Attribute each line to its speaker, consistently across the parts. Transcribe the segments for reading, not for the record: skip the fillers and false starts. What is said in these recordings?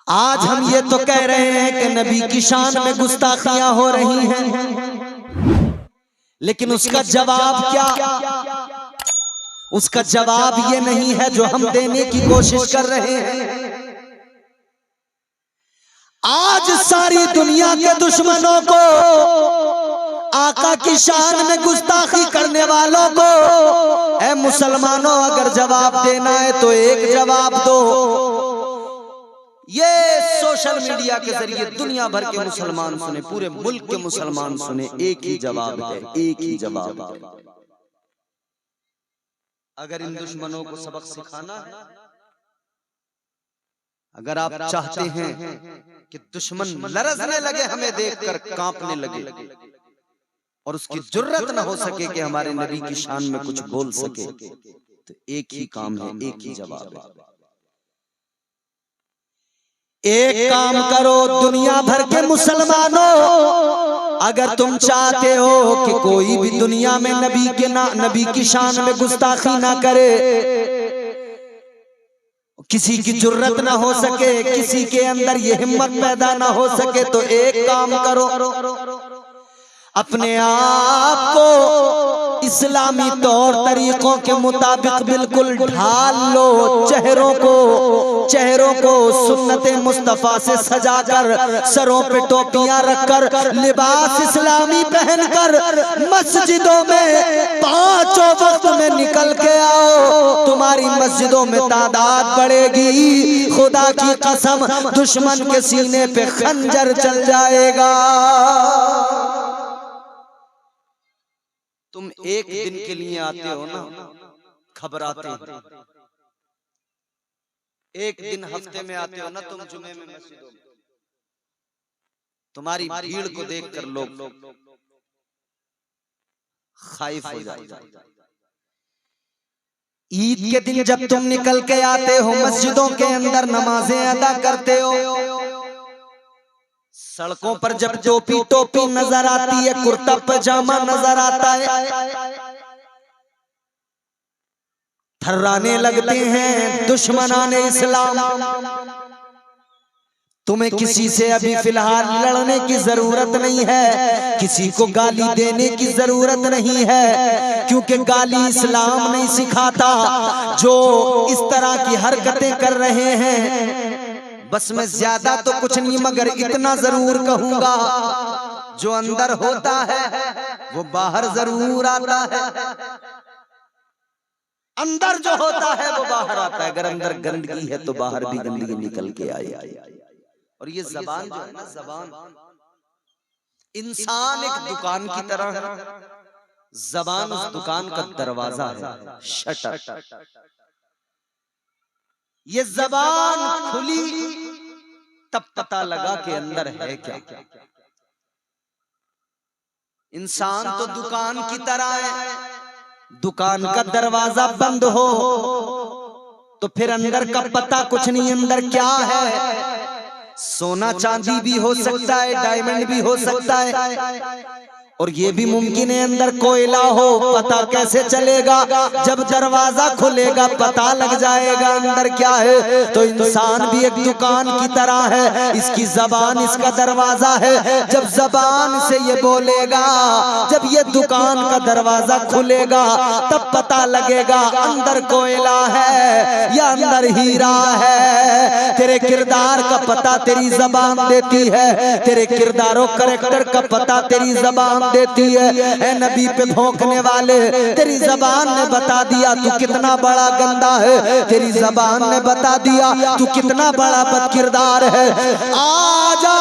Speaker 1: आज हम ये तो कह रहे हैं कि नबी की शान में गुस्ताखियां हो रही हैं, लेकिन उसका जवाब क्या? उसका जवाब ये नहीं है जो हम देने की कोशिश कर रहे हैं। आज सारी दुनिया के दुश्मनों को, आका की शान में गुस्ताखी करने वालों को, ऐ मुसलमानों अगर जवाब देना है तो एक जवाब दो। ये सोशल मीडिया के जरिए दुनिया भर के मुसलमान सुने, पूरे मुल्क के मुसलमान सुने, एक ही जवाब है, एक ही जवाब है। अगर इन दुश्मनों को सबक सिखाना है, अगर आप चाहते हैं कि दुश्मन लरजने लगे, हमें देखकर कांपने लगे और उसकी जुर्रत न हो सके कि हमारे नबी की शान में कुछ बोल सके, तो एक ही काम है, एक ही जवाब है। एक काम करो दुनिया भर के मुसलमानों, अगर तुम चाहते हो कि कोई भी दुनिया में नबी की शान में गुस्ताखी ना करे, किसी की जुर्रत ना हो सके, किसी के अंदर ये हिम्मत पैदा ना हो सके, तो एक काम करो, अपने आप को इस्लामी तौर तरीकों के मुताबिक बिल्कुल ढाल लो। चेहरों को सुन्नत मुस्तफा से सजाकर, सरों पे टोपियां रखकर, लिबास इस्लामी पहनकर मस्जिदों में पांचों वक्त में निकल के आओ। तुम्हारी मस्जिदों में तादाद बढ़ेगी, खुदा की कसम दुश्मन के सीने पे खंजर चल जाएगा। तुम एक दिन के लिए आते हो ना, घबराते हो। एक दिन हफ्ते में आते हो ना तुम जुमे में मस्जिदों में, तुम्हारी भीड़ को देखकर लोग खाइफ हो जाते हैं। ईद के दिन जब तुम निकल के आते हो, मस्जिदों के अंदर नमाजें अदा करते हो, सड़कों पर जब टोपी नजर आती है, कुर्ता पजामा नजर आता है, थर्राने लगते हैं दुश्मनाने इस्लाम। तुम्हें किसी से अभी फिलहाल लड़ने की जरूरत नहीं है, किसी को गाली देने की जरूरत नहीं है, क्योंकि गाली इस्लाम नहीं सिखाता। जो इस तरह की हरकतें कर रहे हैं, बस मैं ज्यादा तो कुछ नहीं मगर इतना जरूर कहूंगा, जो अंदर होता है वो बाहर जरूर आता है। अंदर जो होता है वो बाहर आता है। अगर अंदर गंदगी है तो बाहर भी गंदगी निकल के आएगी। और ये जबान जो है ना, जबान इंसान एक दुकान की तरह है, जबान उस दुकान का दरवाजा है, शटर। ये जबान खुली तब पता लगा कि अंदर है क्या। इंसान तो दुकान की तरह है, दुकान का दरवाजा बंद हो तो फिर अंदर का पता कुछ नहीं, अंदर क्या है। सोना चांदी भी हो सकता है, डायमंड भी हो सकता है, और ये भी मुमकिन है अंदर कोयला हो। पता कैसे चलेगा? जब दरवाजा खुलेगा पता लग जाएगा अंदर क्या है। तो इंसान भी एक दुकान की तरह है, इसकी जबान इसका दरवाजा है। जब जबान से ये बोलेगा, जब ये दुकान का दरवाजा खुलेगा तब पता लगेगा अंदर कोयला है या अंदर हीरा है। तेरे किरदार का पता तेरी जबान देती है, तेरे किरदारों कैरेक्टर का पता तेरी जबान देती है। ऐ नबी पे भौंकने वाले, तेरी जबान ने बता दिया तू कितना बड़ा गंदा है, तेरी जबान ने बता दिया तू कितना बड़ा बदकिरदार है। आजा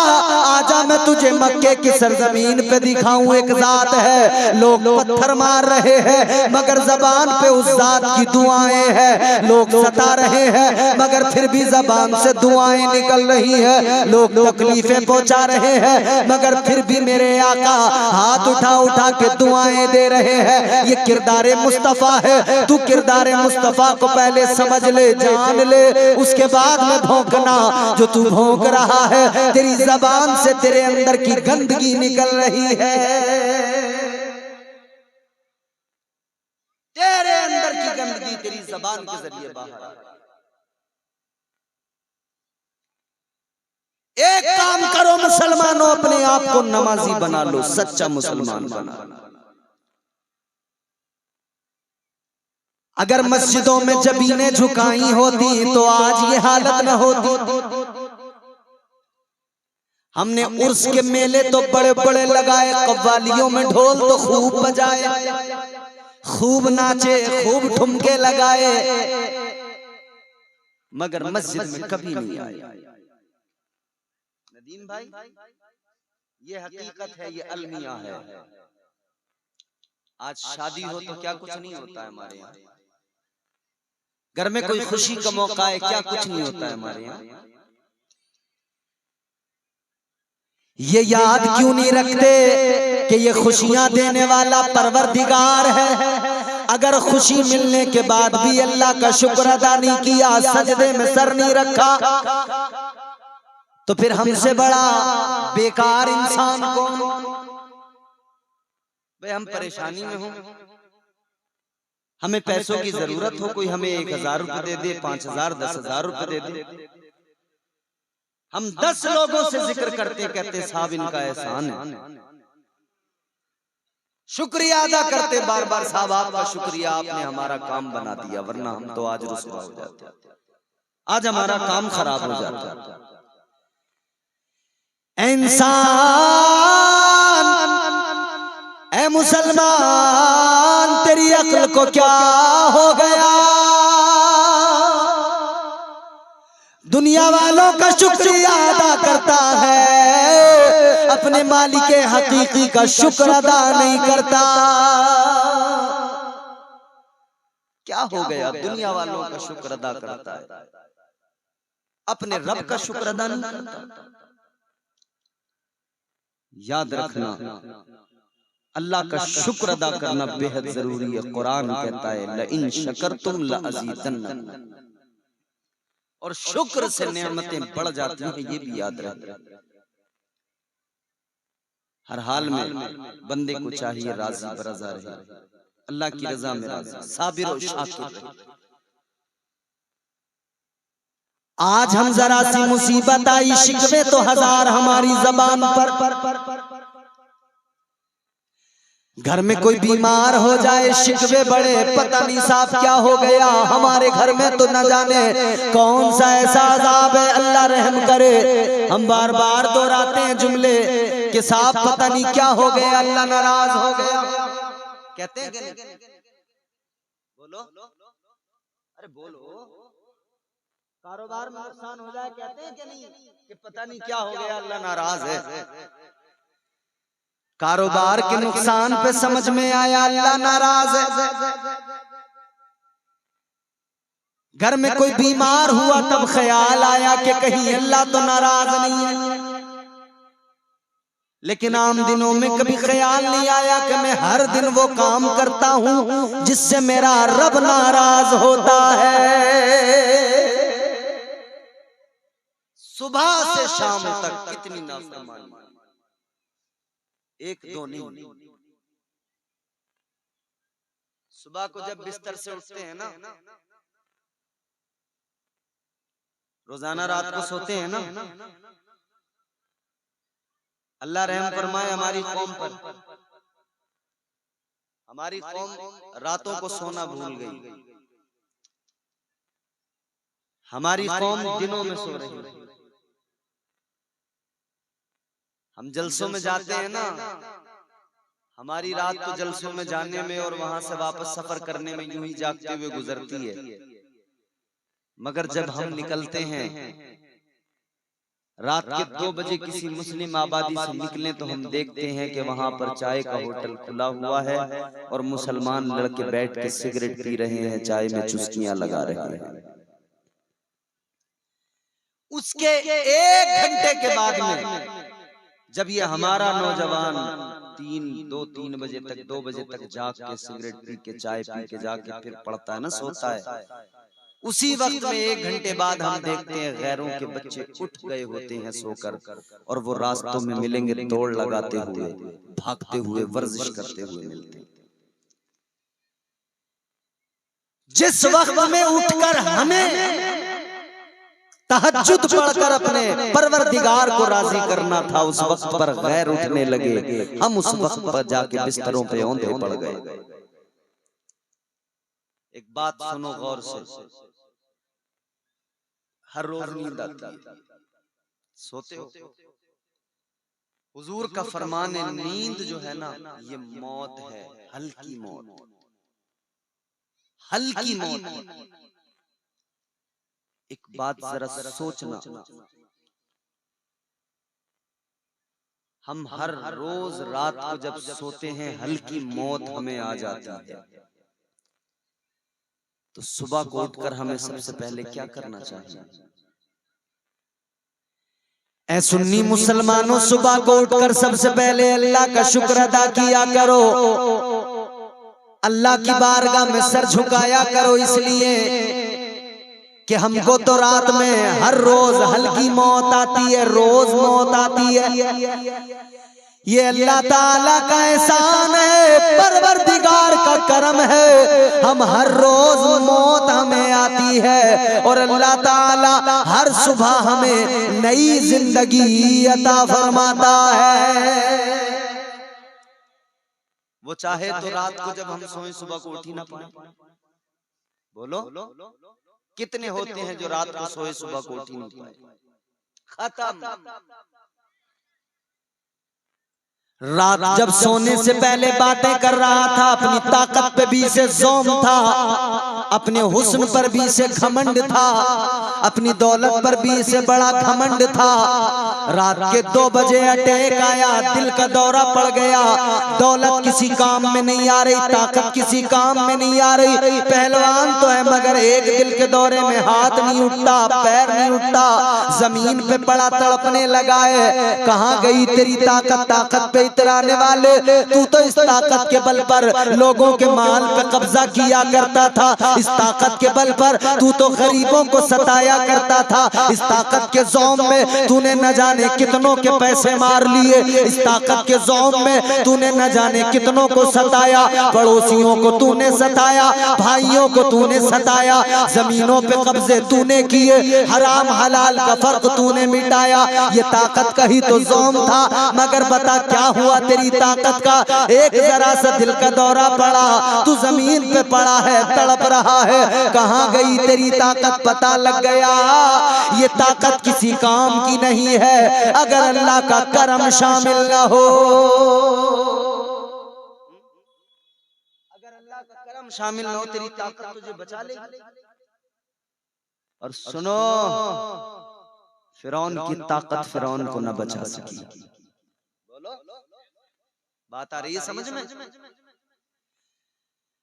Speaker 1: आजा मैं तुझे मक्के की सरजमीन पे दिखाऊं एक जात है। लोग पत्थर मार रहे हैं मगर जबान पे उस जात की दुआएं हैं। लोग सता रहे हैं मगर फिर भी जबान से दुआएं निकल रही है। लोग तकलीफें पहुंचा रहे हैं मगर फिर भी मेरे आका हाथ उठा उठा के दुआएं दे रहे हैं। ये किरदारे मुस्तफा है। तू किरदारे मुस्तफा को पहले समझ ले, जान ले, उसके बाद में भौंकना। जो तू भौंक रहा है तेरी जबान से तेरे अंदर की गंदगी निकल रही है, तेरे अंदर की गंदगी तेरी जबान के जरिए बाहर। मुसलमानों अपने आप को नमाजी बना लो, सच्चा मुसलमान बना। अगर मस्जिदों में जबीनें झुकाई होती तो आज ये हालत न होती। हमने उर्स के मेले तो बड़े बड़े लगाए, कव्वालियों में ढोल तो खूब बजाए, खूब नाचे, खूब ठुमके लगाए, मगर मस्जिद में कभी नहीं आए। नदीम भाई, ये हकीकत है, ये अलमिया है। आज शादी हो तो क्या कुछ नहीं होता है हमारे यहाँ। घर में कोई खुशी का मौका है, क्या कुछ नहीं होता है हमारे यहाँ। ये याद क्यों नहीं रखते कि ये खुशियां देने वाला परवरदिगार है। अगर खुशी मिलने के बाद भी अल्लाह का शुक्र अदा नहीं किया, सजदे में सर नहीं रखा, तो फिर हमसे बड़ा बेकार इंसान कौन। भाई हम परेशानी में हो, हमें पैसों की जरूरत हो, कोई हमें 1000 रुपए दे दे, 5000, 10,000 रुपए दे दे, हम 10 लोगों से जिक्र करते कहते साहब इनका एहसान है, शुक्रिया अदा करते बार बार, साहब आपका शुक्रिया, आपने हमारा काम बना दिया, वरना हम तो आज रुसवा हो जाते, आज हमारा काम खराब हो जाता। इंसान, ऐ मुसलमान, तेरी अक्ल को क्या हो गया। दुनिया वालों का शुक्रिया अदा करता है, अपने मालिक हकीकी का शुक्र अदा नहीं करता। क्या हो गया, दुनिया वालों का शुक्र अदा करता है, अपने रब का शुक्र अदा नहीं करता। याद रखना, अल्लाह का शुक्र अदा करना बेहद जरूरी है। कुरान कहता है लइन शकरतुम लअज़ीदन्नकुम, और शुक्र से नेमतें बढ़ जाती हैं, ये भी याद रखना। हर हाल में बंदे को चाहिए राजी बरज़ा रहे, अल्लाह की रजा में राजी, साबिर और शाकिर रहे। आज हम जरा सी मुसीबत आई, शिकवे तो 1000 हमारी जबान पर। घर में कोई बीमार हो जाए, शिकवे बड़े, पता नहीं साहब क्या हो गया हमारे घर में, तो न जाने कौन सा ऐसा अज़ाब है, अल्लाह रहम करे। हम बार बार दोहराते हैं जुमले कि साहब पता नहीं क्या हो गया, अल्लाह नाराज हो गया। कहते हैं कि नहीं? बोलो, अरे बोलो, कारोबार में नुकसान हो जाए कहते हैं कि नहीं कि पता नहीं क्या हो गया, अल्लाह नाराज है। कारोबार के नुकसान पे समझ में आया अल्लाह नाराज है। घर में कोई बीमार हुआ तब ख्याल आया कि कहीं अल्लाह तो नाराज नहीं है। लेकिन आम दिनों में कभी ख्याल नहीं आया कि मैं हर दिन वो काम करता हूं जिससे मेरा रब नाराज होता है। सुबह से शाम तक कितनी नाफरमानी, एक दो नहीं। सुबह को जब बिस्तर से उठते हैं ना, रोजाना रात को सोते हैं ना, अल्लाह रहम फरमाए हमारी कौम पर। हमारी कौम रातों को सोना भूल गई, हमारी कौम दिनों में सो रही है। हम जलसों में जाते हैं ना, हमारी रात तो जलसों में जाने में और वहां से वापस सफर करने में यूं ही जागते हुए गुजरती है। मगर जब हम निकलते हैं रात के 2 बजे किसी मुस्लिम आबादी से निकले तो हम देखते हैं कि वहां पर चाय का होटल खुला हुआ है और मुसलमान लड़के बैठ के सिगरेट पी रहे हैं, चाय में चुस्कियां लगा रहे हैं। उसके 1 घंटे के बाद में जब ये हमारा नौजवान 2-3 बजे तक 2 बजे तक जाग के सिगरेट पी के चाय पी के जाके फिर पढ़ता है ना, सोता है, उसी वक्त में 1 घंटे बाद हम देखते हैं गैरों के बच्चे उठ गए होते हैं सोकर, और वो रास्तों में मिलेंगे दौड़ लगाते हुए, भागते हुए, वर्जिश करते हुए मिलते हैं। जिस वक्त में उठकर हमें तहज्जुद पढ़कर अपने परवरदिगार को राजी करना था, उस वक्त पर गैर उठने लगे। हम उस वक्त पर जाके बिस्तरों पे औंधे पड़ गए। एक बात सुनो गौर से, हर रोज नींद आती है, सोते हो? हुजूर का फरमान है, नींद जो है ना ये मौत है, हल्की मौत, हल्की मौत। एक बात जरा सोचना, हम हर रोज रात को जब सोते हैं हल्की मौत हमें आ जाती है, तो सुबह को उठकर हमें सबसे पहले क्या करना चाहिए? ऐ सुन्नी मुसलमानों, सुबह को उठकर सबसे पहले अल्लाह का शुक्र अदा किया करो, अल्लाह की बारगाह में सर झुकाया करो, इसलिए कि हमको तो रात में हर रोज हल्की मौत आती है, रोज मौत आती है। ये अल्लाह ताला का एहसान है, परवरदिगार का करम है, हम हर रोज मौत हमें आती है और अल्लाह ताला हर सुबह हमें नई जिंदगी अता फरमाता है। वो चाहे तो रात को जब हम सोए सुबह को उठ ही ना पाए। बोलो कितने होते हैं जो रात को सोए सुबह को उठ ही नहीं पाए? खत्म। रात जब सोने से पहले बातें कर रहा था, अपनी ताकत पे भी से ज़ौम था, अपने हुस्न पर भी से घमंड था, अपनी दौलत पर भी से बड़ा घमंड था। रात के 2 बजे अटैक आया, दिल का दौरा पड़ गया, दौलत किसी काम में नहीं आ रही, ताकत किसी काम में नहीं आ रही, पहलवान तो है मगर एक दिल के दौरे में हाथ नहीं उठता, पैर नहीं उठता, जमीन पे पड़ा तड़पने लगा है। कहाँ गई तेरी ताकत? ताकत पे इतराने वाले, तू तो इस ताकत के बल पर लोगों के माल पे कब्जा किया करता था, इस ताकत के बल पर तू तो गरीबों को सताया करता था, इस ताकत के ज़ौम में तूने न जाने कितनों के पैसे मार लिए, इस ताकत के ज़ौम में तूने न जाने कितनों को सताया, पड़ोसियों को तूने सताया, भाइयों को तूने सताया, जमीनों पे कब्जे तूने किए, हराम हलाल का फर्क तूने मिटाया। ये ताकत का ही तो ज़ौम था, मगर बता क्या हुआ तेरी ताकत का? एक जरा सा दिल का दौरा पड़ा, तू जमीन पे पड़ा है, तड़प रहा है, कहाँ गई तेरी ताकत? पता लग गया ये ताकत किसी काम की नहीं है अगर अल्लाह का करम शामिल न हो। अगर अल्लाह का करम शामिल न हो, तेरी ताकत तुझे बचा लेगी। और सुनो, फिरौन की ताकत फिरौन को न बचा सकी। बोलो बात आ रही है समझ में?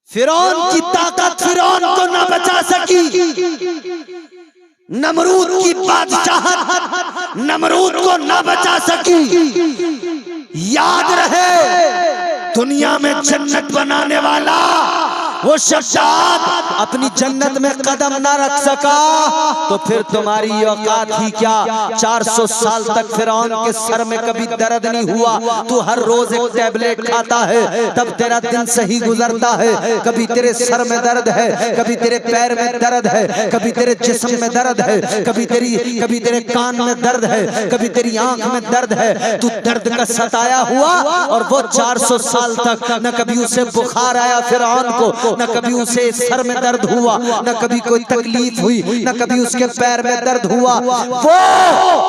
Speaker 1: फिरौन की ताकत फिरौन को न बचा सकी, नमरूद की बादशाहत नमरूद को न बचा सकी। याद रहे, दुनिया में जन्नत बनाने वाला वो शख्सात अपनी जन्नत में कदम ना रख सका तो फिर तुम्हारी औकात ही क्या। 400 साल तक फिरौन के सर में कभी दर्द नहीं हुआ। तू हर रोज एक टैबलेट खाता है तब तेरा दिन सही गुजरता है। कभी तेरे सर में दर्द है, कभी तेरे पैर में दर्द है, कभी तेरे जिस्म में दर्द है, कभी तेरे कान में दर्द है, कभी तेरी आंख में दर्द है। तू दर्द का सताया हुआ और वो 400 साल तक न कभी उसे बुखार आया फिरौन को, न कभी उसे सर में दर्द हुआ, न कभी कोई तकलीफ हुई, न कभी उसके पैर में दर्द हुआ। वो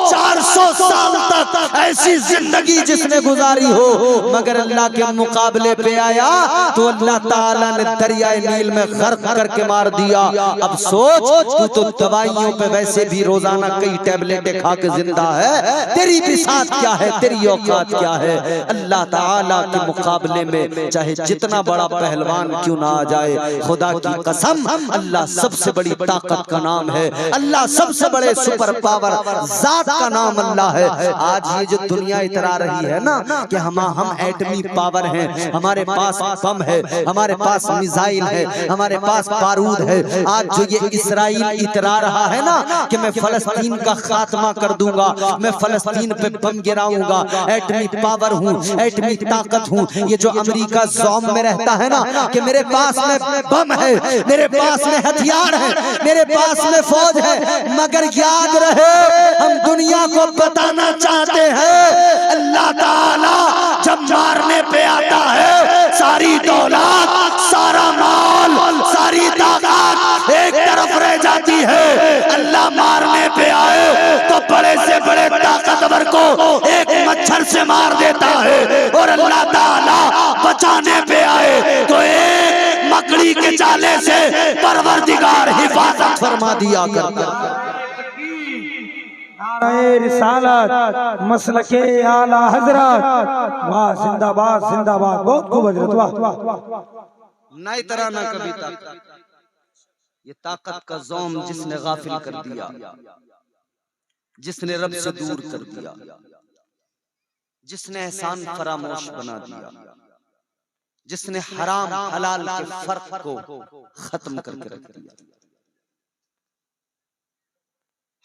Speaker 1: 400 साल तक ऐसी जिंदगी जिसने गुजारी हो, मगर अल्लाह के मुकाबले पे आया तो अल्लाह ताला ने दरियाए नील में गर्क करके मार दिया। अब सोच, तू तो दवाइयों पे वैसे भी रोजाना कई टैबलेटें खा के जिंदा है, तेरी भी साथ क्या है, तेरी औकात क्या है। अल्लाह ताला के मुकाबले में चाहे जितना बड़ा पहलवान क्यों ना आ जाए, खुदा की कसम अल्लाह सबसे बड़ी ताकत का नाम है, अल्लाह सबसे बड़े सुपर पावर जात का नाम अल्लाह है। आज ये जो दुनिया इतरा रही है ना कि हम एटमी पावर हैं, हमारे पास बम है, हमारे पास मिसाइल है, हमारे पास बारूद है। आज जो ये इसराइल इतरा रहा है ना कि मैं फलस्तीन का खात्मा कर दूंगा, मैं फलस्तीन पे बम गिराऊंगा, एटमी पावर हूँ, एटमी ताकत हूँ। ये जो अमेरिका ज़ौम में रहता है ना कि मेरे पास में बम है, मेरे पास में हथियार है, मेरे पास में फौज है, मगर याद रहे हम दुनिया को बताना चाहते हैं अल्लाह ताला जब मारने पे आता है सारी दौलत, सारा माल, सारी ताकत एक तरफ रह जाती है। अल्लाह मारने पे आए तो बड़े से बड़े ताकतवर को एक मच्छर से मार देता है, और अल्लाह ताला बचाने पे आए तो एक मकड़ी के जाले से परवरदिगार हिफाजत फरमा दिया करता।
Speaker 2: रिसालत मसलके आला हजरत, वाह जिंदाबाद जिंदाबाद, बहुत खूब हजरत, वाह।
Speaker 1: ना इतरा ना कभी ताकत, ये ताकत का ज़ौम जिसने गाफिल कर दिया, जिसने रब से दूर कर दिया, जिसने एहसान फरामोश बना दिया, जिसने हराम हलाल के फर्क को खत्म करके रख दिया।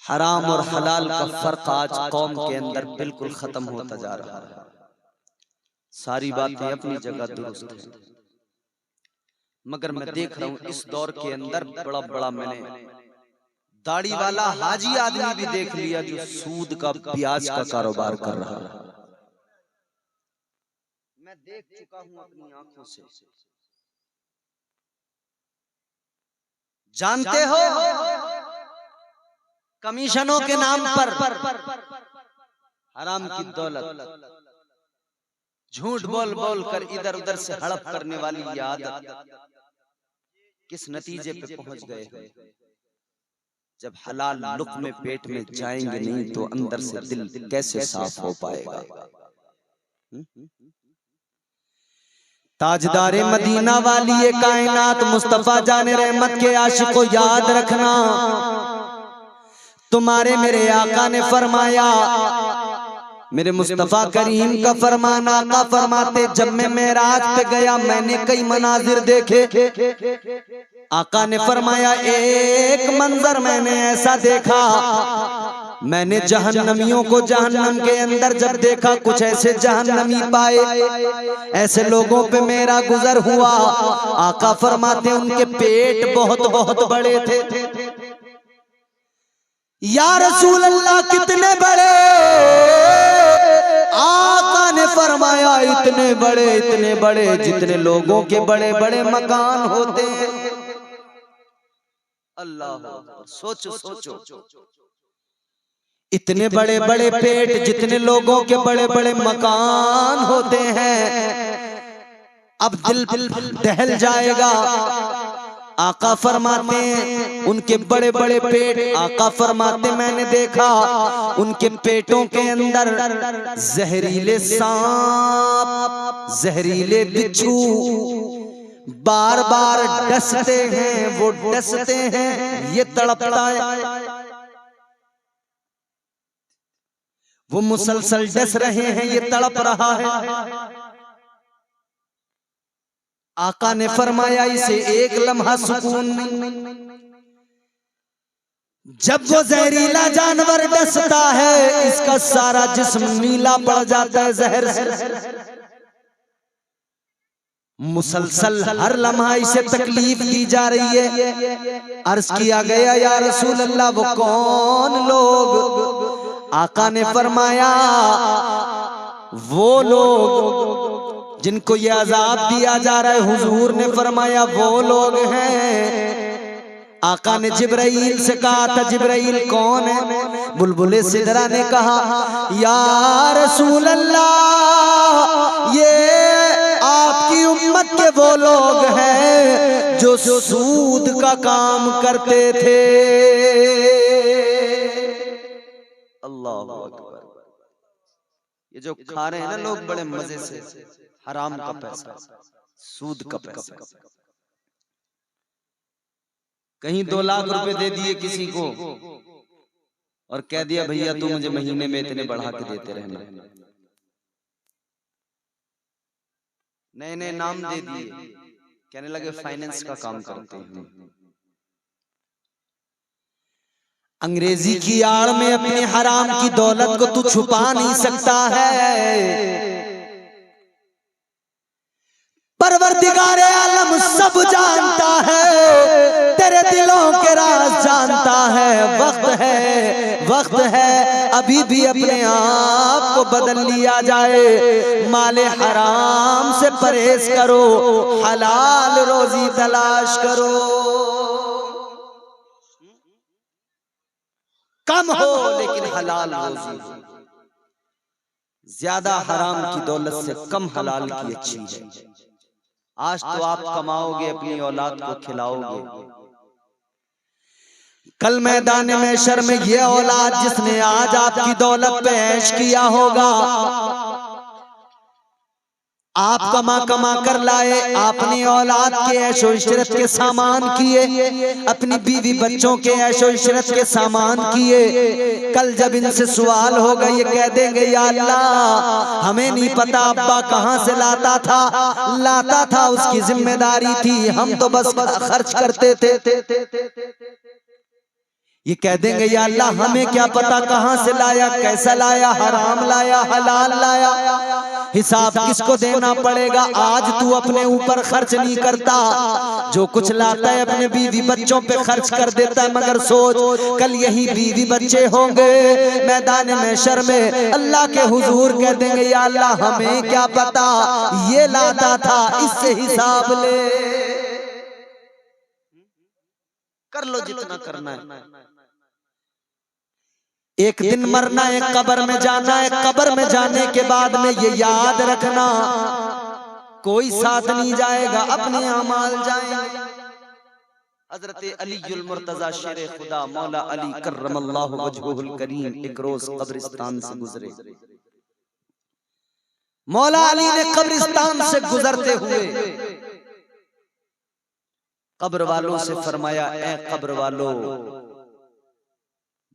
Speaker 1: हराम और हलाल का फर्क आज कौम के अंदर बिल्कुल खत्म होता जा रहा है। सारी बातें अपनी जगह दुरुस्त हैं, मगर मैं देख रहा हूं इस दौर के अंदर बड़ा बड़ा मैंने दाढ़ी वाला हाजी आदमी भी देख लिया जो सूद का ब्याज का कारोबार कर रहा है। मैं देख चुका हूं अपनी आंखों से। जानते हो कमीशनों के नाम पर हराम की दौलत, झूठ बोल बोल कर इधर उधर से हड़प करने वाली ये आदत किस नतीजे पे पहुंच गए हैं। जब हलाल लुक़्मे पेट में जाएंगे नहीं तो अंदर से दिल कैसे साफ हो पाएगा। ताजदारे मदीना वाली ये कायनात मुस्तफा जाने रहमत के आशिक को याद रखना, तुम्हारे मेरे आका ने फरमाया, मेरे मुस्तफा करीम का फरमाना, आका फरमाते जब मैं मेराज पे गया मैंने कई मनाजिर देखे। आका ने फरमाया एक मंजर मैंने ऐसा देखा, मैंने जहन्नमियों को जहन्नम के अंदर जब देखा, कुछ ऐसे जहन्नमी पाए, ऐसे लोगों पे मेरा गुजर हुआ। आका फरमाते उनके पेट बहुत बहुत बड़े थे। या रसूल अल्लाह कितने बड़े? आका ने फरमाया इतने बड़े जितने लोगों के बड़े बड़े मकान होते हैं। अल्लाह, सोचो सोचो, इतने बड़े बड़े पेट जितने लोगों के बड़े बड़े मकान होते हैं। अब दिल दहल जाएगा। आका फरमाते उनके बड़े बड़े पेट, आका फरमाते मैंने देखा उनके पेटों के अंदर जहरीले सांप, जहरीले बिच्छू बार बार डसते हैं, वो डसते हैं, ये तड़पता है, वो मुसलसल डस रहे हैं, ये तड़प रहा है। आका ने फरमाया इसे एक लम्हा सुकून नहीं। जब वो जहरीला जानवर डसता है इसका सारा जिस्म नीला पड़ जाता है जहर से। मुसलसल हर लम्हा इसे तकलीफ दी जा रही है। अर्ज किया गया या रसूल अल्लाह वो कौन लोग? आका ने फरमाया वो लोग जिनको ये अजाब दिया जा रहा है। हुजूर ने फरमाया वो लोग हैं। आका ने जिब्राइल से कहा था जिब्राइल कौन है? बुलबुले सिदरा ने कहा या रसूल अल्लाह ये आपकी उम्मत के वो लोग हैं जो सूद का काम करते थे। अल्लाह अकबर। ये जो खा रहे हैं ना लोग बड़े मजे से, हराम का पैसा, सूद का पैसा। कहीं 2 लाख रुपए दे दिए किसी को, और कह दिया भैया तू मुझे महीने में इतने बढ़ा के देते रहना। नए नए नाम दे दिए, कहने लगे फाइनेंस का काम करते हैं। अंग्रेजी की आड़ में अपने हराम की दौलत को तू छुपा नहीं सकता है। परवरदिगार आलम सब जानता है, तेरे दिलों के राज जानता है। वक्त है अभी भी अपने आप को बदल लिया जाए। माले हराम से परहेज करो, हलाल रोजी तलाश करो। कम हो लेकिन हलाल रोजी, ज्यादा हराम की दौलत से कम हलाल की अच्छी है। आज तो आप कमाओगे, अपनी औलाद को खिलाओगे, कल मैदान महशर में ये औलाद जिसने आज आपकी दौलत पे ऐश किया होगा, आप कमा कमा कर लाए, आपने औलाद के ऐशो इशरत के सामान किए, अपनी बीवी बच्चों के ऐशो इशरत के सामान किए। कल जब इनसे सवाल होगा ये कह देंगे या अल्लाह हमें नहीं पता अब्बा कहां से लाता था उसकी जिम्मेदारी थी, हम तो बस खर्च करते थे। ये कह देंगे या अल्लाह हमें क्या पता कहां से लाया, कैसा लाया, हराम लाया, हलाल लाया, हिसाब किसको देना पड़ेगा। आज तू अपने ऊपर खर्च नहीं करता, जो कुछ लाता है अपने बीवी बच्चों पे खर्च कर देता है। मगर सोच कल यही बीवी बच्चे होंगे मैदान महशर में, अल्लाह के हुजूर कह देंगे या अल्लाह हमें क्या पता ये लाता था, इससे हिसाब ले। कर लो जितना करना है, एक दिन मरना है, कब्र में जाना है। कब्र में जाने के बाद में ये याद रखना कोई साथ नहीं जाएगा, अपने अमाल जाएंगे। हजरत अलीउल मुर्तजा शेर खुदा मौला अली कर्रमल्लाहु वजहुल करीम एक रोज कब्रिस्तान से गुजरे। मौला अली ने कब्रिस्तान से गुजरते हुए कब्र वालों से फरमाया, ए कब्र वालों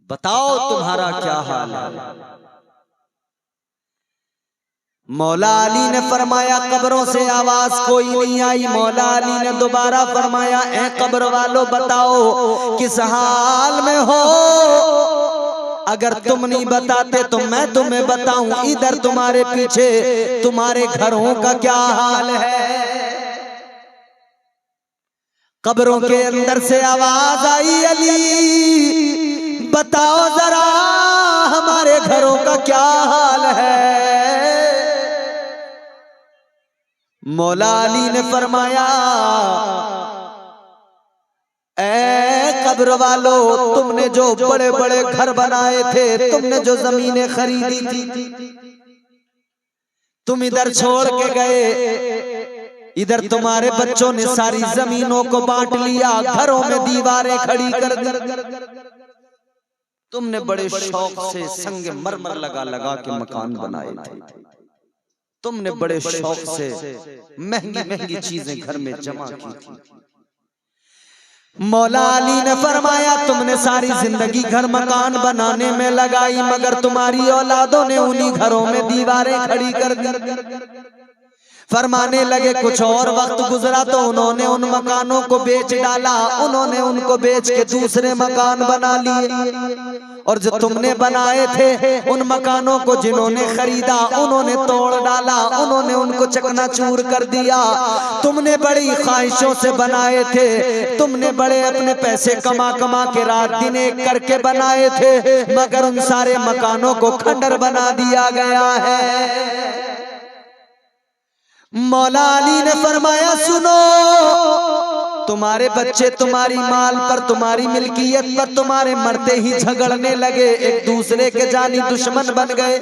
Speaker 1: बताओ तुम्हारा क्या हाल है। मौला अली ने फरमाया कब्रों से आवाज कोई नहीं आई। मौला अली ने दोबारा फरमाया, ए कब्र वालों बताओ किस हाल में हो। अगर तुम नहीं बताते तो मैं तुम्हें बताऊं, इधर तुम्हारे पीछे तुम्हारे घरों का क्या हाल है। कब्रों के अंदर से आवाज आई, अली बताओ जरा हमारे घरों का क्या हाल है। मौला अली ने फरमाया, ए कब्र वालों तुमने जो बड़े बड़े घर बनाए थे, तुमने जो जमीनें खरीदी थी, तुम इधर छोड़ के गए, इधर तुम्हारे बच्चों ने सारी जमीनों को बांट लिया, घरों में दीवारें खड़ी कर दी। तुमने बड़े शौक से संग मरमर लगा लगा के मकान बनाए थे, तुमने बड़े शौक से महंगी महंगी चीजें घर में जमा की थी। मौला अली ने फरमाया तुमने सारी जिंदगी घर मकान बनाने में लगाई, मगर तुम्हारी औलादों ने उन्हीं घरों में दीवारें खड़ी कर दी। फरमाने लगे कुछ और वक्त गुजरा तो उन्होंने उन मकानों को बेच डाला, उन्होंने उनको बेच के दूसरे मकान बना लिए, और जो तुमने बनाए थे उन मकानों को जिन्होंने खरीदा उन्होंने तोड़ डाला, उन्होंने उनको चकनाचूर कर दिया। तुमने बड़ी ख्वाहिशों से बनाए थे, तुमने बड़े अपने पैसे कमा कमा के रात दिन एक करके बनाए थे, मगर उन सारे मकानों को खंडर बना दिया गया है। मौला अली ने फरमाया सुनो, तुम्हारे बच्चे तुम्हारी माल पर, तुम्हारी मिल्कियत पर तुम्हारे मरते ही झगड़ने लगे, एक दूसरे के जानी दुश्मन बन गए।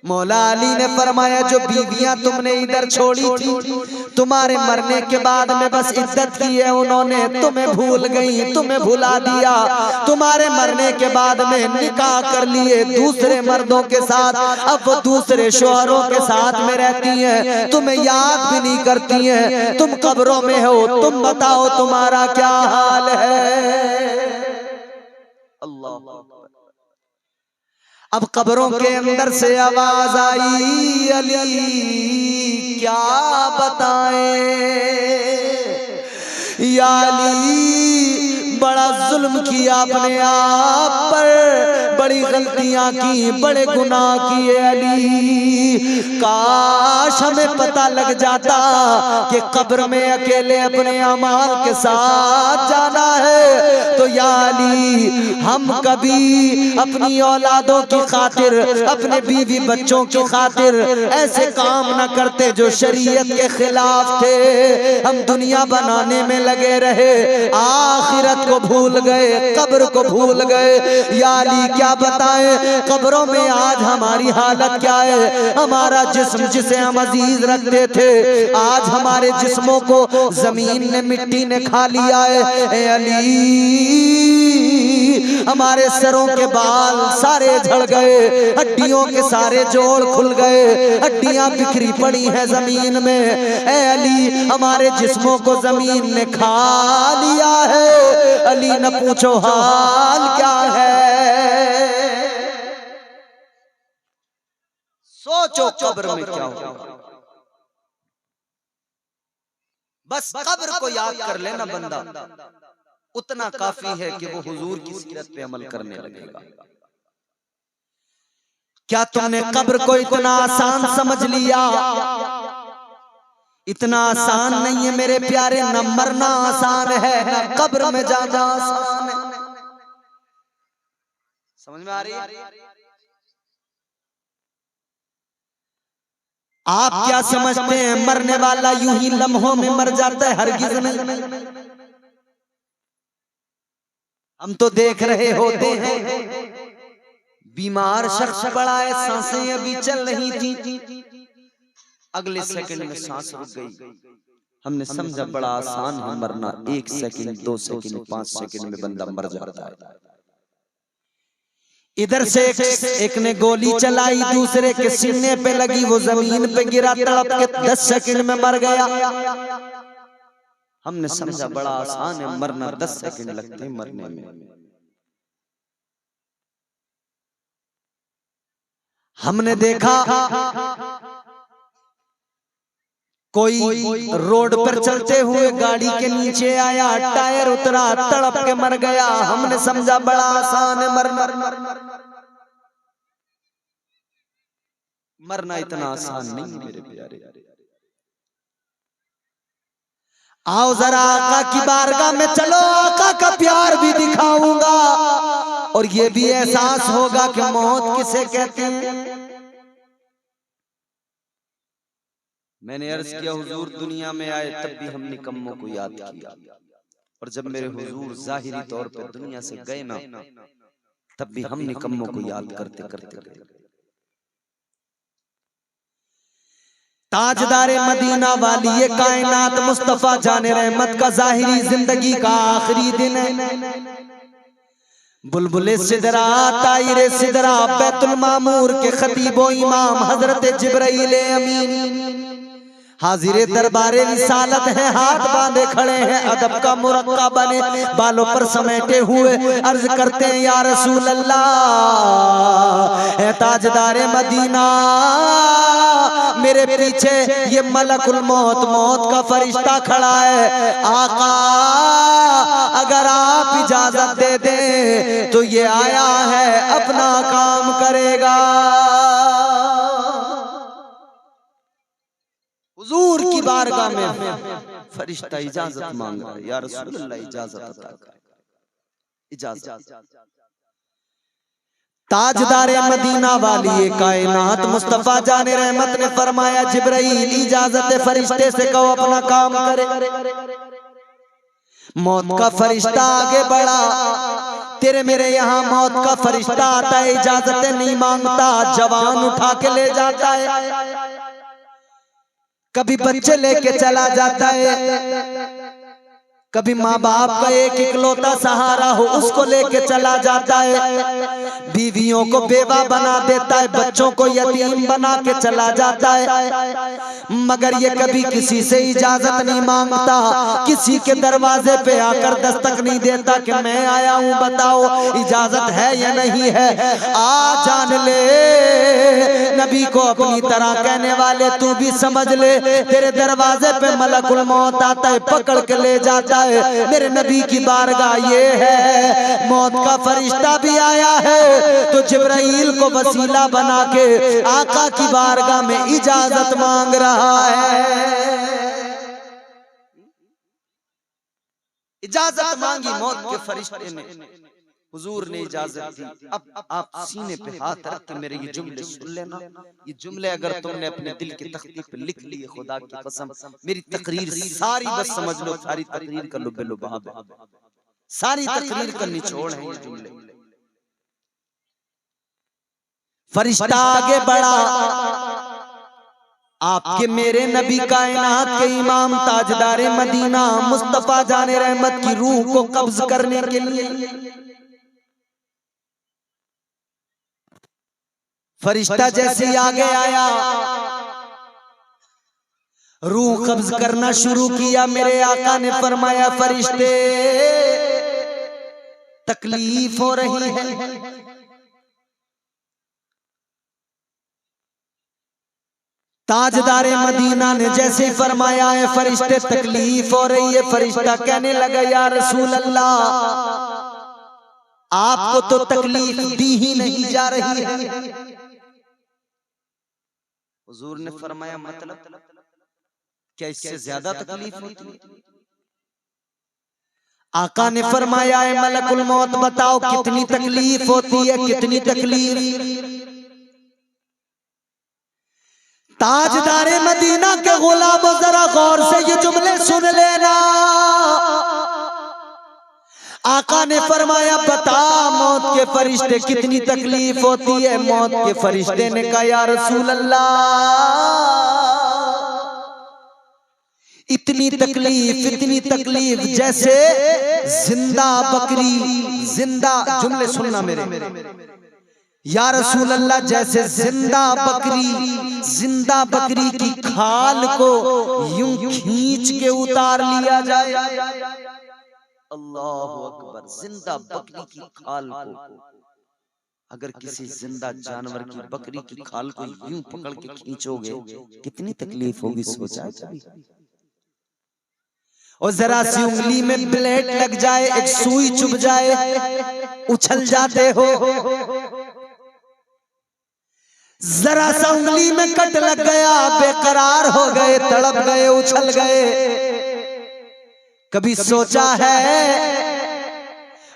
Speaker 1: मौला अली ने फरमाया जो बीवियां तुमने इधर छोड़ी थी, तुम्हारे मरने के बाद में बस इज्जत की है उन्होंने, तुम्हें भूल गई, तुम्हें भुला दिया। तुम्हारे मरने के बाद में निकाह कर लिए दूसरे मर्दों के साथ, अब वो दूसरे शोहरों के साथ में रहती हैं, तुम्हें याद भी नहीं करती हैं, तुम कब्रों में हो, तुम बताओ तुम्हारा क्या हाल है। अल्लाह अब कब्रों के अंदर से आवाज आई, अली क्या बताएं या अली, बड़ा जुल्म किया अपने आप पर, बड़ी गलतियां की, बड़े गुनाह किए अली। काश हमें पता लग जाता कि कब्र में अकेले अपने अमाल के साथ जाना है, तो या अली हम कभी अपनी औलादों की खातिर, अपने बीवी बच्चों की खातिर ऐसे काम न करते जो शरीयत के खिलाफ थे। हम दुनिया बनाने में लगे रहे, आखिरत को भूल गए, कब्र को भूल गए। या अली क्या बताएं कब्रों में आज हमारी हालत क्या है। हमारा जिस्म जिसे हम अजीज रखते थे, आज हमारे जिस्मों को जमीन ने, मिट्टी ने खा लिया है। ए अली हमारे सरों के बाल सारे झड़ गए, हड्डियों के सारे जोड़ खुल गए, हड्डियां बिखरी पड़ी हैं जमीन में। ए अली हमारे जिस्मों को जमीन ने खा लिया है। अली न पूछो हाल क्या है। सोचो कब्र में क्या होगा। बस कब्र को याद कर लेना बंदा, उतना काफी है कि वो हुजूर की सीरत पे अमल करने लगेगा। क्या तुमने कब्र को इतना आसान समझ लिया? इतना आसान नहीं है मेरे प्यारे, न मरना आसान है, न कब्र में जाना आसान है। समझ में आ रही है? आप क्या समझते हैं मरने वाला यूं ही लम्हों में मर जाता है? हरगिज नहीं। हम तो देख रहे होते हैं बीमार शख्स पड़ा है, सांसें अभी चल रही थी, अगले सेकंड में सांस रुक गई। हमने समझा बड़ा आसान है मरना, 1 सेकंड 2 सेकंड 5 सेकंड में बंदा मर जाता है। इधर से एक ने गोली चलाई, दूसरे के सीने पे लगी, वो जमीन पे गिरा, तड़प के 10 सेकंड में मर गया। हमने समझा बड़ा आसान है मरना, 10 सेकंड लगते हैं मरने में। हमने देखा कोई रोड पर चलते हुए गाड़ी के नीचे आया, टायर उतरा, तड़प के मर गया। हमने समझा बड़ा आसान है मरना। मरना इतना आसान नहीं मेरे प्यारे। आओ जरा आका की बारगाह में चलो, आका का प्यार भी दिखाऊंगा और ये भी एहसास होगा कि मौत किसे कहते हैं। मैंने अर्ज किया हुजूर दुनिया में आए तब भी हम निकम्मों को याद किया, और जब मेरे हुजूर जाहिरी तौर पे दुनिया से गए ना, तब भी हम निकम्मों को याद करते करते गए। ताजदारे मदीना वाली ये कायनात मुस्तफा जाने रहमत का जाहिरी जिंदगी का आखिरी दिन है। बुलबुले सिदरा, तायरे सिदरा, बैतुल मामूर के खतीबो इमाम हजरत जिब्राइल अमीन हाजिरे दरबारे रिसालत है, हाथ बांधे खड़े हैं, अदब का मुरक्का बने, बालों पर समेटे हुए अर्ज करते हैं या रसूल अल्लाह, है ताजदारे मदीना, मेरे पीछे ये मलकुल मौत, मौत का फरिश्ता खड़ा है। आका अगर आप इजाजत दे दें तो ये आया है अपना काम करेगा। हुजूर की बारगाह में फरिश्ता इजाजत मांग रहा है, या रसूल अल्लाह इजाजत अता कर, इजाजत। ताजदारे मदीना वाली ये कायनात मुस्तफा जाने रहमत ने फरमाया जिब्राइल इजाजत फरिश्ते से कहो अपना काम करे। मौत का फरिश्ता आगे बढ़ा, तेरे मेरे यहाँ मौत का फरिश्ता आता है, इजाजत नहीं मांगता, जवान उठा के ले जाता है, कभी बच्चे लेके चला जाता है, कभी माँ बाप का एक इकलौता सहारा हो उसको लेके चला जाता है, बीवियों को बेवा बना देता है, बच्चों को यतीम बना के चला जाता है। मगर ये कभी किसी से इजाजत नहीं मांगता, किसी के दरवाजे पे आकर दस्तक नहीं देता कि मैं आया हूँ बताओ इजाजत है या नहीं है। आ जान ले नबी को अपनी तरह कहने वाले तू भी समझ ले, तेरे दरवाजे पे मलकुल मौत आता है, पकड़ के ले जाता है। मेरे नबी की बारगाह ये है, मौत का फरिश्ता भी आया है तो जिब्राइल को वसीला बना के आका की बारगाह में इजाजत मांग रहा है। इजाजत मांगी मौत के फरिश्ते ने, हुजूर ने इजाजत दी। अब आप सीने पे हाथ रख के मेरे ये जुमले सुन लेना। ये जुमले अगर तुमने अपने दिल की तख्ती पे लिख लिए, खुदा की कसम मेरी तकरीर सारी बस समझ लो, सारी तकरीर का लुब्बे लुबाब है, सारी तकरीर का निचोड़ है ये जुमले। फरिश्ता आगे बढ़ा, आपके मेरे नबी कायनात के इमाम ताजदारे मदीना मुस्तफा जाने रहमत की रूह को कब्ज करने के लिए फरिश्ता जैसे आगे आया, रूह कब्ज करना शुरू किया। मेरे आका ने फरमाया फरिश्ते तकलीफ हो रही है। ताजदारे मदीना ने जैसे फरमाया है फरिश्ते तकलीफ हो रही है, फरिश्ता कहने लगा या रसूल अल्लाह आपको तो तकलीफ दी ही नहीं जा रही है। हुजूर ने फरमाया मतलब क्या इससे ज्यादा तकलीफ होती है? आका ने फरमाया है मलकुल मौत बताओ कितनी तकलीफ होती है, कितनी तकलीफ। ताजदारे मदीना के गुलामों जरा गौर से ये जुमले सुन लेना। आका ने फरमाया बता मौत के फरिश्ते कितनी तकलीफ होती है। मौत के फरिश्ते ने कहा या रसूल अल्लाह इतनी तकलीफ जैसे जिंदा बकरी, जिंदा जुमले सुनना मेरे, या रसूल अल्लाह जैसे जिंदा बकरी की खाल को यूं खींच के उतार लिया जाए। अल्लाहु अकबर। जिंदा बकरी की खाल को अगर किसी जिंदा जानवर की बकरी की खाल को यूं पकड़ के खींचोगे कितनी तकलीफ होगी, सोचा कभी? और जरा सी उंगली में ब्लेड लग जाए, एक सुई चुभ जाए, उछल जाते हो। जरा सा उंगली में कट लग गया, बेकरार हो गए, तड़प गए, उछल गए। कभी सोचा है?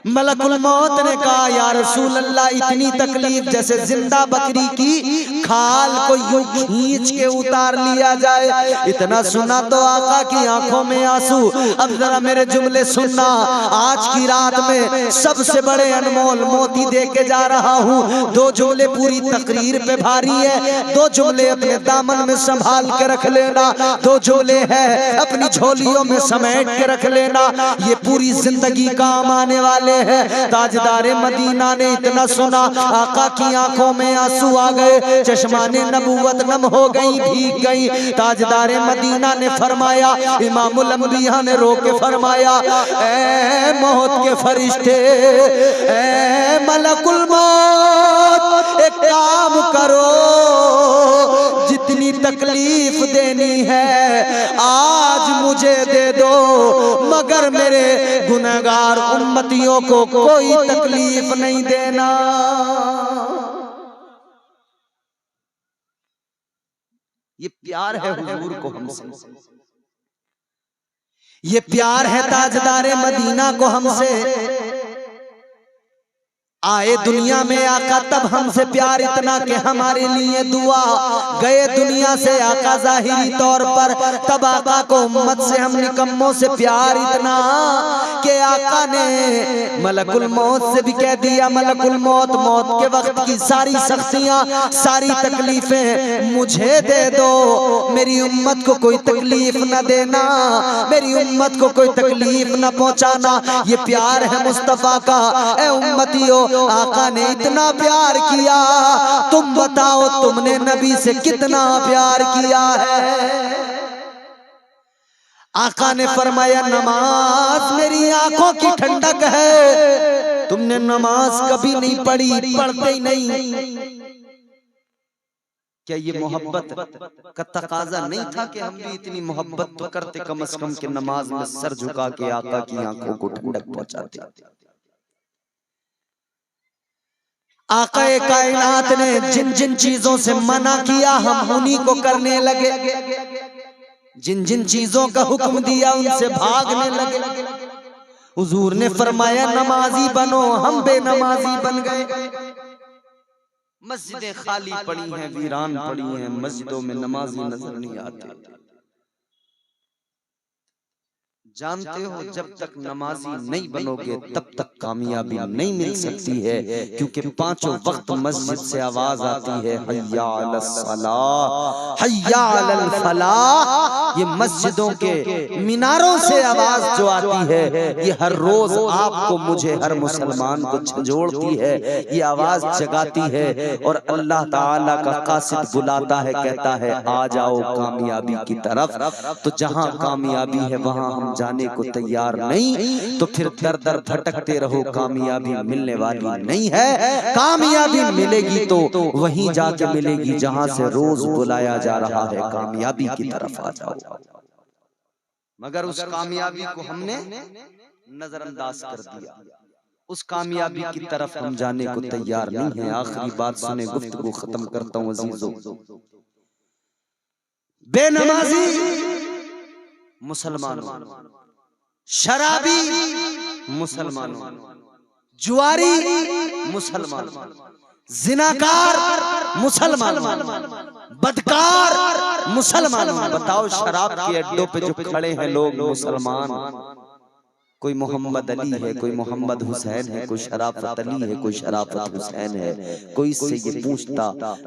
Speaker 1: मलकुल मौत ने कहा या रसूल अल्लाह इतनी तकलीफ जैसे जिंदा बकरी की खाल को यूं खींच के उतार लिया जाए। इतना सुना तो आका की आंखों में आंसू। अब जरा मेरे जुमले सुनना, आज की रात में सबसे बड़े अनमोल मोती दे के जा रहा हूँ। दो जुमले पूरी तकरीर पे भारी है, दो जुमले अपने दामन में संभाल के रख लेना, दो जुमले है अपनी झोलियों में समेट के रख लेना, ये पूरी जिंदगी काम आने वाले है। ताजदारे मदीना ने इतना सुना, आका की आंखों में आंसू आ गए, चश्माने नबूवत नम हो गई, भीग गई। ताजदारे मदीना ने फरमाया, इमामुल अंबिया ने रो के फरमाया, ऐ मौत के फरिश्ते, ऐ मलकुल मौत, एक काम करो, जितनी तकलीफ देनी है आज मुझे दे दो, मगर मेरे गुनहगार उम्मतियों को कोई तकलीफ नहीं देना। ये प्यार है हुजूर को हमसे, ये प्यार है ताजदारे मदीना को हमसे। आए दुनिया में आका तब हमसे प्यार इतना कि हमारे लिए दुआ, गए दुनिया से आका जाहिरी तौर पर तब आका को उम्मत से हम निकम्मों से प्यार इतना कि आका ने मलकुल मौत से भी कह दिया, मलकुल मौत, मौत के वक्त की सारी सख्तियां, सारी तकलीफें मुझे दे दो, मेरी उम्मत को कोई तकलीफ न देना, मेरी उम्मत को कोई तकलीफ न पहुंचाना। ये प्यार है मुस्तफा का। ए उम्मतियों, आका ने इतना प्यार किया, तुम बताओ तुमने नबी से कितना प्यार किया है। आका ने फरमाया नमाज मेरी आंखों की ठंडक है, तुमने नमाज कभी नहीं पढ़ी, पढ़ते ही नहीं। क्या ये मोहब्बत का तकाजा नहीं था कि हम भी इतनी मोहब्बत तो करते, कम से कम के नमाज में सर झुका के आका की आंखों को ठंडक पहुंचाते। आकाए कायनात ने जिन जिन चीजों से मना किया हम उन्हीं को करने लगे, जिन जिन चीजों का हुक्म दिया उनसे भागने लगे। हुजूर ने फरमाया नमाजी बनो, हम बेनमाजी बन गए। मस्जिदें खाली पड़ी हैं, वीरान पड़ी हैं, मस्जिदों में नमाजी नजर नहीं आते। जानते हो जब तक नमाजी नहीं बनोगे तब तक कामयाबी नहीं मिल सकती है, क्योंकि पांचों वक्त मस्जिद से आवाज आती है हय्या अलस सलाह, हय्या अलल फलाह। ये मस्जिदों के मीनारों से आवाज जो आती है, ये हर रोज आपको, मुझे, हर मुसलमान को झंझोड़ती है, ये आवाज जगाती है। और अल्लाह ताला का कासिद बुलाता है, कहता है आ जाओ कामयाबी की तरफ। तो जहां कामयाबी है वहां हम जाने को तैयार नहीं, तो फिर दर दर भटकते रहो, कामयाबी मिलने वाली नहीं है। कामयाबी मिलेगी तो वहीं जाके मिलेगी जहां से रोज बुलाया जा रहा है कामयाबी की तरफ आ जाओ। मगर उस कामयाबी को हमने नजरअंदाज कर दिया, उस कामयाबी की तरफ हम जाने को तैयार नहीं है। आखिरी बात सुने, गुफ्तगू खत्म करता हूं अजीजों। बेनमाजी मुसलमानों, शराबी मुसलमानों, जुआरी मुसलमानों, जिनाकार मुसलमानों, बदकार मुसलमानों। बताओ शराब के अड्डों पे जो खड़े हैं लोग मुसलमान, कोई मोहम्मद अली है, कोई मोहम्मद हुसैन है, कोई शराफत अली है, कोई शराफत हुसैन है। कोई इससे ये पूछता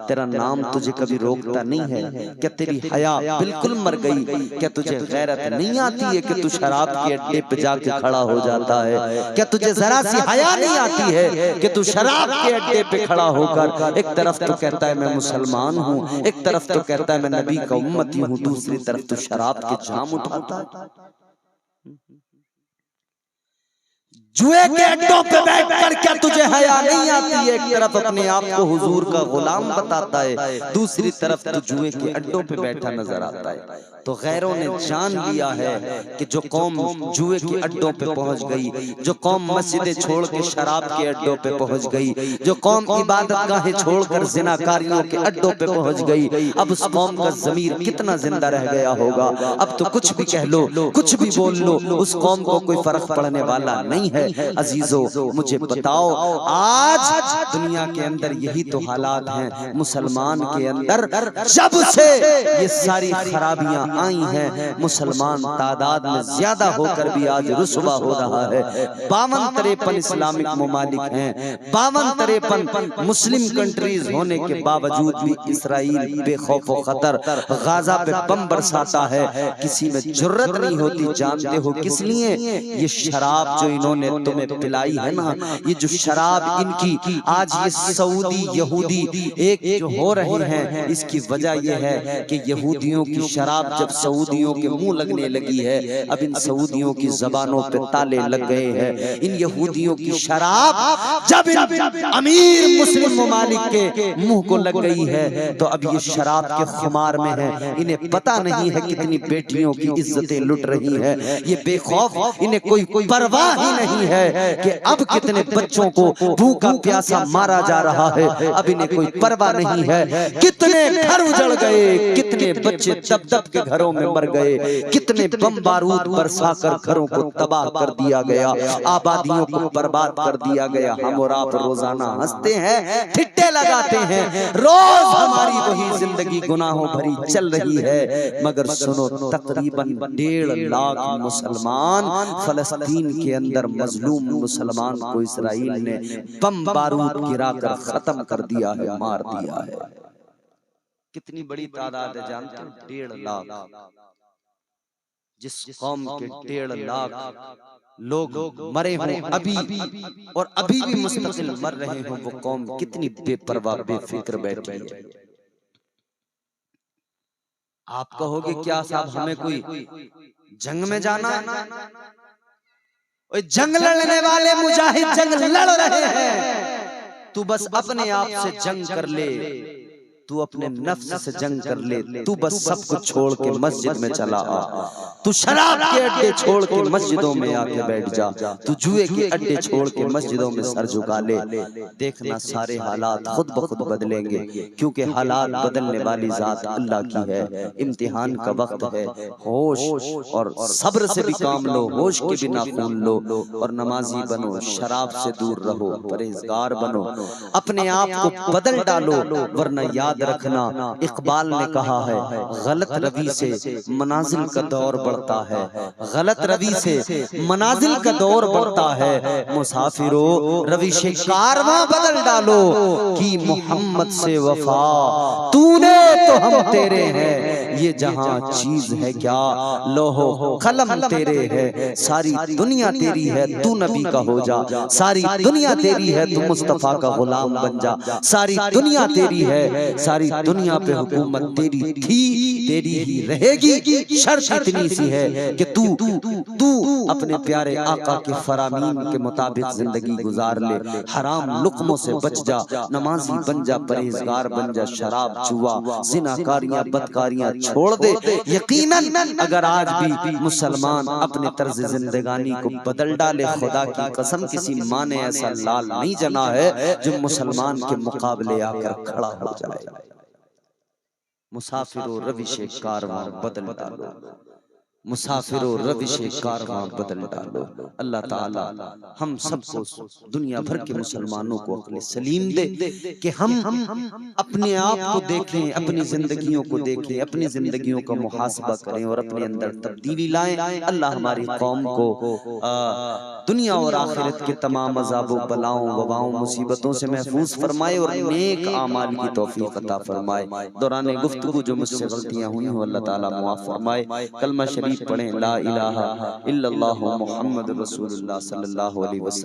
Speaker 1: तेरा नाम तुझे कभी रोकता नहीं है क्या? तेरी हया बिल्कुल मर गई क्या? तुझे गैरत नहीं आती है कि तू शराब के अड्डे पे जाके खड़ा हो जाता है? क्या तुझे जरा सी हया नहीं आती है कि तू शराब के अड्डे पे खड़ा होकर एक तरफ तो कहता है मैं मुसलमान हूँ, एक तरफ तो कहता है मैं नबी का उम्मती हूँ, दूसरी तरफ तो शराब के जाम उठाता है। जुए के अड्डों पे बैठकर क्या तुझे हया नहीं आती है? एक तरफ अपने आप को हुजूर का गुलाम बताता है, दूसरी तरफ तो जुए के अड्डों पे बैठा नजर आता है। तो गैरों ने जान लिया है कि जो कौम जुए के अड्डों पे पहुंच गई, जो कौम मस्जिदें छोड़ के शराब के अड्डों पे पहुंच गई, जो कौम इबादत गाहें छोड़कर जिनाकारियों के अड्डों पे पहुंच गई, अब उस कौम का ज़मीर कितना जिंदा रह गया होगा? अब तो कुछ भी कह लो, कुछ भी बोल लो, उस कौम को कोई फर्क पड़ने वाला नहीं है। अजीजों मुझे बताओ, आज दुनिया के अंदर यही तो हालात हैं। मुसलमान के अंदर जब से ये सारी खराबियां आई हैं, मुसलमान तादाद में ज्यादा होकर भी आज रुसवा हो रहा है। 52-53 इस्लामिक मुमालिक हैं, 52-53 मुस्लिम कंट्रीज होने के बावजूद भी इसराइल बेखौफ व खतर गाजा पे बम बरसाता है, किसी में जुर्रत नहीं होती। जानते हो किस लिए? ये शराब जो इन्होंने तुम्हें पिलाई है ना, ये जो शराब इनकी आज ये सऊदी यहूदी एक जो हो रहे हैं, इसकी वजह यह है कि यहूदियों की शराब जब सऊदियों के मुंह लगने लगी है, अब इन सऊदियों की जबानों पे ताले लग गए हैं। इन यहूदियों की शराब जब इन अमीर मुस्लिम ममालिक के मुंह को लग गई है, तो अब ये शराब के खुमार में है। इन्हें पता नहीं है कितनी बेटियों की इज्जतें लुट रही है। ये बेखौफ, इन्हें कोई परवाह ही नहीं है कि अब कितने बच्चों को भूखा प्यासा मारा जा रहा है, अब इन्हें कोई परवाह नहीं है। कितने घर उजड़ गए, कितने बच्चे दब दब के घरों में मर गए, कितने बम बारूद बरसाकर घरों को तबाह कर दिया गया, आबादियों को बर्बाद कर दिया गया। हम और आप रोजाना हंसते हैं, ठिट्टे लगाते हैं, रोज हमारी वही जिंदगी गुनाहों भरी चल रही है। मगर सुनो, तकरीबन 1.5 लाख मुसलमान फलस्तीन के अंदर मजलूम मुसलमान को इसराइल ने बम बारूद गिराकर खत्म कर दिया है, मार दिया है। कितनी बड़ी तादाद है जानते हो? 1.5 लाख। जिस कौम के 1.5 लाख लोग मरे हों अभी और अभी भी मुस्तकिल मर रहे हों, वो कौम कितनी बेपरवाह बेफिक्र बैठी है। आप कहोगे क्या साहब हमें कोई जंग में जाना है? ओए जंग लड़ने वाले मुजाहिद जंग लड़ रहे हैं। तू बस अपने आप से जंग कर ले, तू अपने नफ्स से जंग कर ले। तू बस सब कुछ छोड़ के मस्जिद में चला आ, तू शराब के अड्डे छोड़ के मस्जिदों में आके बैठ जा, तू जुए के अड्डे छोड़ के मस्जिदों में सर झुका ले। देखना सारे हालात खुद ब खुद बदलेंगे, क्योंकि हालात बदलने वाली जात अल्लाह की है। इम्तिहान का वक्त है, होश और सब्र से भी काम लो, होश के बिना खून लो, और नमाजी बनो, शराब से दूर रहो, परहेजगार बनो, अपने आप को बदल डालो। वरना याद रखना, इकबाल ने कहा है, गलत रवि से मनाजिल का दौर बढ़ता है, गलत रवि से मनाजिल का दौर बढ़ता है। मुसाफिरों रविश कारवां बदल डालो, कि मोहम्मद से वफा तूने तो हम तेरे हैं। ये जहां चीज है क्या, लोहो कलम तेरे है, सारी दुनिया तेरी है, तू नबी का हो जा। सारी दुनिया तेरी है, तू मुस्तफा का गुलाम बन जा। सारी दुनिया तेरी है, सारी दुनिया पे हुकूमत तेरी थी, तेरी ही रहेगी। शर्त इतनी सी है कि तू अपने प्यारे आका के फरामीन के मुताबिक जिंदगी गुजार ले, हराम लुक्मों से बच जा, नमाजी बन जा, परहेजगार बन जा, शराब जुआ जिनाकारियां बदकारियां छोड़ दे। यकीनन अगर आज भी मुसलमान अपने तर्ज जिंदगानी को बदल डाले, खुदा की कसम किसी माँ ने ऐसा लाल नहीं जना है जो मुसलमान के मुकाबले आकर खड़ा हो जाए। मुसाफिरों रविश कारवां बदल डालो, मुसाफिरों रविश कारवां बदल डालो। अल्लाह ताला हम सबको, दुनिया भर के मुसलमानों को अक्ल सलीम दे कि हम अपने आप को देखें, अपनी जिंदगियों को देखें, अपनी जिंदगियों का मुहासबा करें और अपने अंदर तब्दीली लाएं। अल्लाह हमारी कौम को दुनिया और आखिरत के तमाम अज़ाबों, बलाओं, वबाओं, मुसीबतों से महफूज फरमाए और नेक आमाल की तौफीक अता फरमाए। दौरान गुफ्तगू जो मुझसे गलतियां हुई हो अल्लाह ताला मुआफ फरमाए। कलमा शरीफ पढ़ें, ला इलाहा इल्लल्लाहु मुहम्मद रसूलुल्लाह सल्लल्लाहु अलैहि वसल्लम।